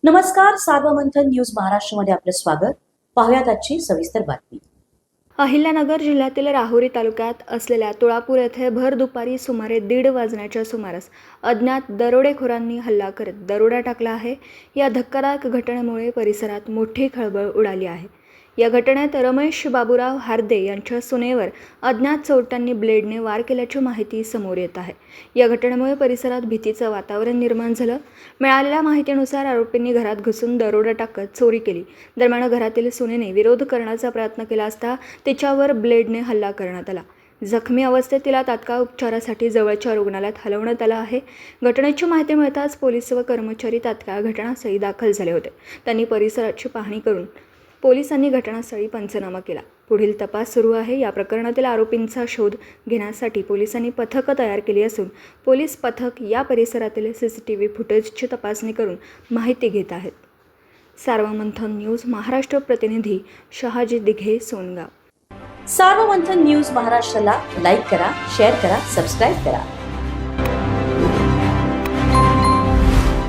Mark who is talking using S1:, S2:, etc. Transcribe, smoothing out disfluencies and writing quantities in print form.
S1: नमस्कार, सार्वमंथन न्यूज महाराष्ट्रमध्ये आपलं स्वागत. पाहुयात आजची सविस्तर बातमी.
S2: अहिल्यानगर जिल्ह्यातील राहुरी तालुक्यात असलेल्या तुळापूर येथे भर दुपारी सुमारे 1:30 वाजण्याच्या सुमारास अज्ञात दरोडेखोरांनी हल्ला करत दरोडा टाकला आहे. या धक्कादायक घटनेमुळे परिसरात मोठी खळबळ उडाली आहे. या घटनेत रमेश बाबूराव हार्दे यांच्या सुनेवर अज्ञात चोरट्यांनी ब्लेडने वार केल्याची माहिती समोर येत आहे. या घटनेमुळे परिसरात भीतीचं वातावरण निर्माण झालं. मिळालेल्या माहितीनुसार आरोपींनी घरात घुसून दरोडा टाकत चोरी केली. दरम्यान घरातील सुनेने विरोध करण्याचा प्रयत्न केला असता तिच्यावर ब्लेडने हल्ला करण्यात आला. जखमी अवस्थेत तिला तात्काळ उपचारासाठी जवळच्या रुग्णालयात हलवण्यात आलं आहे. घटनेची माहिती मिळताच पोलीस व कर्मचारी तात्काळ घटनास्थळी दाखल झाले होते. त्यांनी परिसराची पाहणी करून पोलिसांनी घटनास्थळी पंचनामा केला. पुढील तपास सुरू आहे. या प्रकरणातील आरोपींचा शोध घेण्यासाठी पोलिसांनी पथकं तयार केली असून पोलीस पथक या परिसरातील CCTV फुटेजची तपासणी करून माहिती घेत आहेत. सार्वमंथन न्यूज महाराष्ट्र प्रतिनिधी शहाजी दिघे, सोनगाव.
S1: सार्वमंथन न्यूज महाराष्ट्राला लाईक करा, शेअर करा, सबस्क्राईब करा.